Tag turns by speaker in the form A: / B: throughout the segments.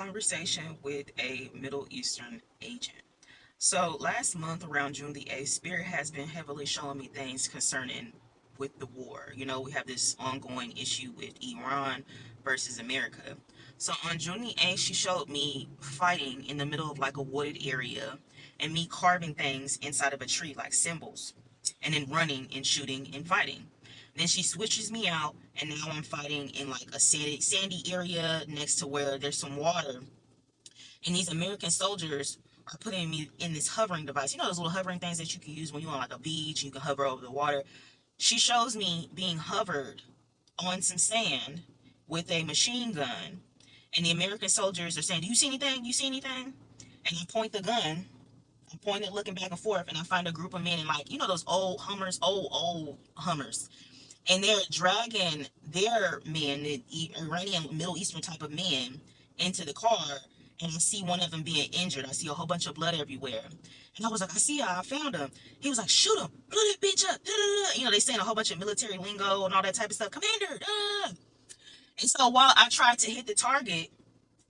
A: conversation with a Middle Eastern agent. So last month around June the 8th, Spirit has been heavily showing me things concerning with the war. You know, we have this ongoing issue with Iran versus America. So on June the 8th, she showed me fighting in the middle of like a wooded area and me carving things inside of a tree like symbols and then running and shooting and fighting. Then she switches me out and now I'm fighting in like a sandy area next to where there's some water, and these American soldiers are putting me in this hovering device. You know those little hovering things that you can use when you're on like a beach, you can hover over the water. She shows me being hovered on some sand with a machine gun. And the American soldiers are saying, "Do you see anything? Do you see anything?" And I point the gun. I'm pointing, looking back and forth, and I find a group of men in like, you know, those old Hummers, old Hummers. And they're dragging their men, the Iranian Middle Eastern type of men, into the car. And I see one of them being injured. I see a whole bunch of blood everywhere. And I was like, I see I found him. He was like, shoot him, blow that bitch up. Da, da, da. You know, they saying a whole bunch of military lingo and all that type of stuff. Commander. Da. And so while I tried to hit the target,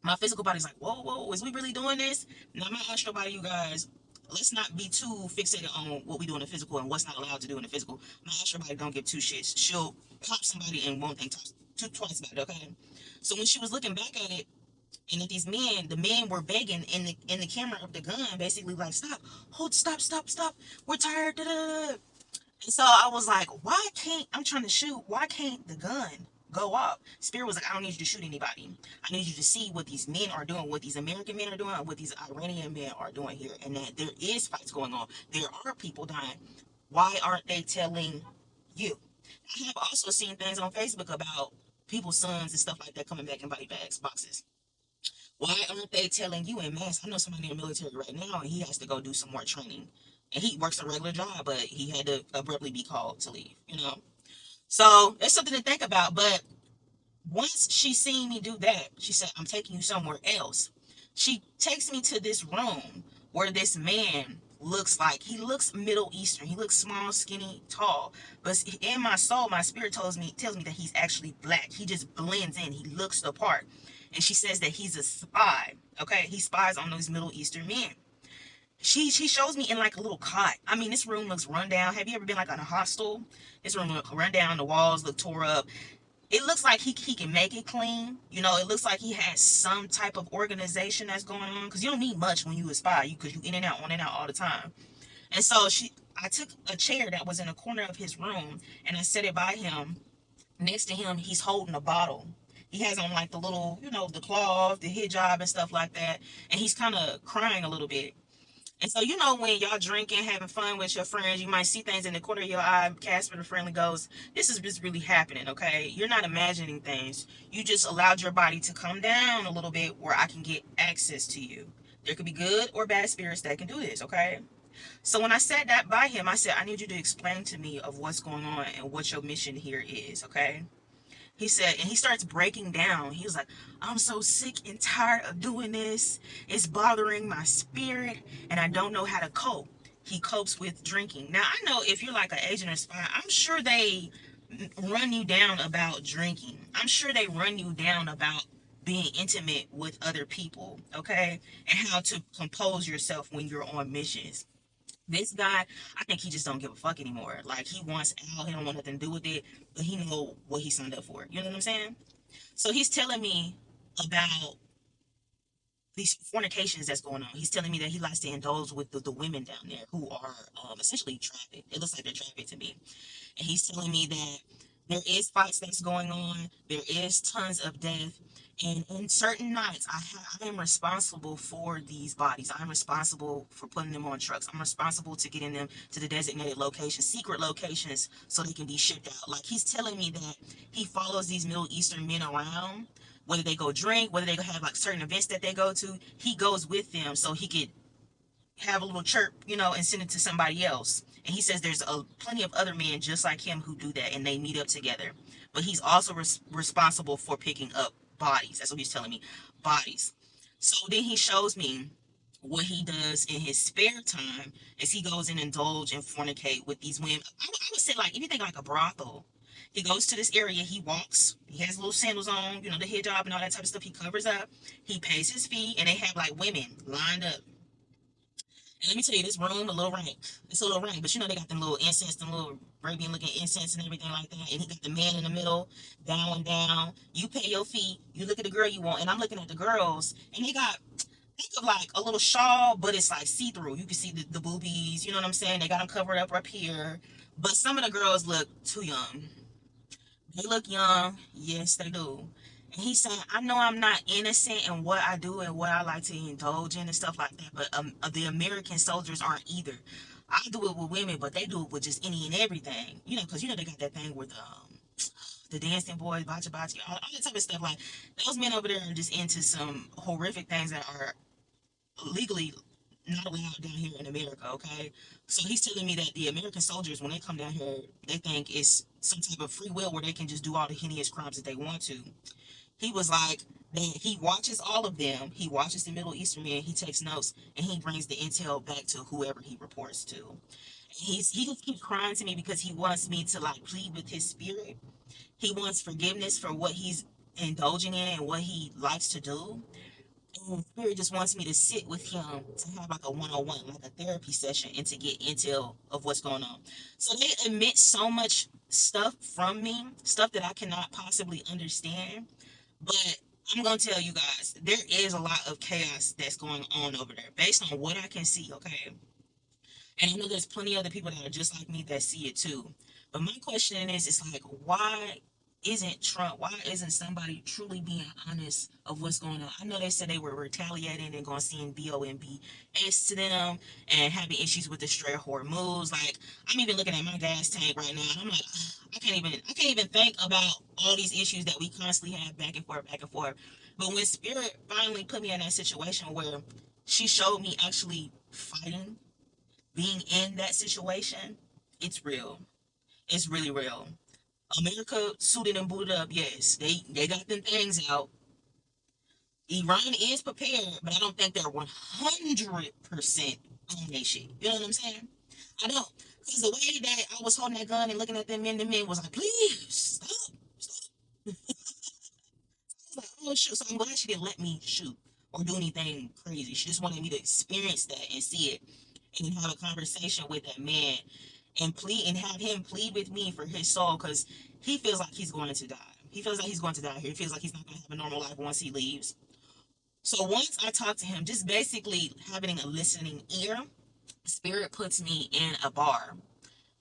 A: my physical body's like, whoa, whoa, is we really doing this? Now, my astral body, you guys, let's not be too fixated on what we do in the physical and what's not allowed to do in the physical. My astral body don't give two shits. She'll pop somebody and won't think twice about it, okay? So when she was looking back at it, and that these men, the men were begging in the camera of the gun, basically like, stop, hold, stop, stop, stop. We're tired. Da, da, da. And so I was like, why can't, I'm trying to shoot, why can't the gun go off? Spirit was like, I don't need you to shoot anybody. I need you to see what these men are doing, what these American men are doing, what these Iranian men are doing here, and that there is fights going on. There are people dying. Why aren't they telling you? I have also seen things on Facebook about people's sons and stuff like that coming back in body bags, boxes. Why aren't they telling you in mass? I know somebody in the military right now, and he has to go do some more training. And he works a regular job, but he had to abruptly be called to leave, you know? So it's something to think about. But once she seen me do that, she said, I'm taking you somewhere else. She takes me to this room where this man looks like, he looks Middle Eastern. He looks small, skinny, tall. But in my soul, my spirit tells me that he's actually black. He just blends in. He looks the part. And she says that he's a spy. Okay, he spies on those Middle Eastern men. She shows me in like a little cot. I mean, this room looks run down. Have you ever been like in a hostel? This room look run down. The walls look tore up. It looks like he can make it clean. You know, it looks like he has some type of organization that's going on. Because you don't need much when you a spy. Because you in and out, on and out all the time. And so I took a chair that was in a corner of his room and I set it by him. Next to him, he's holding a bottle. He has on like the little, you know, the cloth, the hijab and stuff like that. And he's kind of crying a little bit. And so, you know, when y'all drinking, having fun with your friends, you might see things in the corner of your eye. Casper the Friendly goes, this is just really happening, okay? You're not imagining things. You just allowed your body to come down a little bit where I can get access to you. There could be good or bad spirits that can do this, okay? So when I sat that by him, I said, I need you to explain to me of what's going on and what your mission here is, okay? He said, and he starts breaking down. He was like, I'm so sick and tired of doing this. It's bothering my spirit, and I don't know how to cope. He copes with drinking. Now, I know if you're like an agent or spy, I'm sure they run you down about drinking. I'm sure they run you down about being intimate with other people, okay? And how to compose yourself when you're on missions. This guy, I think he just don't give a fuck anymore. Like, he wants out, he don't want nothing to do with it, but he know what he signed up for. You know what I'm saying? So he's telling me about these fornications that's going on. He's telling me that he likes to indulge with the women down there who are essentially trafficked. It looks like they're trafficked to me. And he's telling me that there is fights that's going on. There is tons of death. And in certain nights, I am responsible for these bodies. I'm responsible for putting them on trucks. I'm responsible to getting them to the designated locations, secret locations, so they can be shipped out. Like, he's telling me that he follows these Middle Eastern men around, whether they go drink, whether they have like certain events that they go to, he goes with them so he could have a little chirp, you know, and send it to somebody else. And he says there's plenty of other men just like him who do that, and they meet up together. But he's also responsible for picking up bodies. That's what he's telling me, bodies. So then he shows me what he does in his spare time is he goes and indulge and fornicate with these women. I would say, like, if you think like a brothel, He goes to this area, he walks, he has little sandals on, the hijab and all that type of stuff. He covers up, he pays his fee, and they have like women lined up. And let me tell you, this room, a little rank. It's a little rank, but they got them little incense, them little Arabian looking incense and everything like that. And he got the man in the middle, bowing down. You pay your fee, you look at the girl you want, and I'm looking at the girls, and they got, think of like a little shawl, but it's like see through. You can see the boobies, you know what I'm saying? They got them covered up here. But some of the girls look too young. They look young. Yes, they do. And he's saying, I know I'm not innocent in what I do and what I like to indulge in and stuff like that, but the American soldiers aren't either. I do it with women, but they do it with just any and everything. Because they got that thing with the dancing boys, bacha bacha, all that type of stuff. Like, those men over there are just into some horrific things that are legally not allowed down here in America, okay? So he's telling me that the American soldiers, when they come down here, they think it's some type of free will where they can just do all the heinous crimes that they want to. He was like, that he watches all of them, he watches the Middle Eastern men, he takes notes, and he brings the intel back to whoever he reports to. He just keeps crying to me because he wants me to like plead with his spirit. He wants forgiveness for what he's indulging in and what he likes to do. And Spirit just wants me to sit with him to have like a one-on-one, like a therapy session, and to get intel of what's going on. So they admit so much stuff from me, stuff that I cannot possibly understand. But I'm gonna tell you guys, there is a lot of chaos that's going on over there, based on what I can see. Okay, and I know there's plenty of other people that are just like me that see it too. But my question is, it's like, why isn't Trump, why isn't somebody truly being honest of what's going on? I know they said they were retaliating and going to send BOMBs to them and having issues with the Strait of Hormuz. Like, I'm even looking at my gas tank right now, and I'm like, I can't even think about all these issues that we constantly have back and forth, back and forth. But when Spirit finally put me in that situation where she showed me actually fighting, being in that situation, it's real. It's really real. America suited and booted up, yes. They got them things out. Iran is prepared, but I don't think they're 100% on their shit. You know what I'm saying? I don't. Because the way that I was holding that gun and looking at them men, the men was like, please, stop, stop. I was like, oh, shoot. So I'm glad she didn't let me shoot or do anything crazy. She just wanted me to experience that and see it and have a conversation with that man and plead and have him plead with me for his soul because he feels like he's going to die. He feels like he's going to die here. He feels like he's not going to have a normal life once he leaves. So once I talk to him, just basically having a listening ear, Spirit puts me in a bar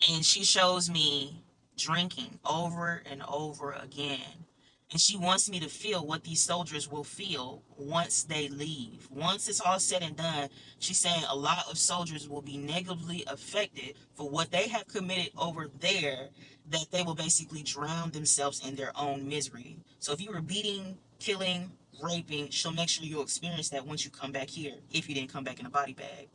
A: and she shows me drinking over and over again. And she wants me to feel what these soldiers will feel once they leave. Once it's all said and done, she's saying a lot of soldiers will be negatively affected for what they have committed over there, that they will basically drown themselves in their own misery. So if you were beating, killing, raping, she'll make sure you'll experience that once you come back here, if you didn't come back in a body bag.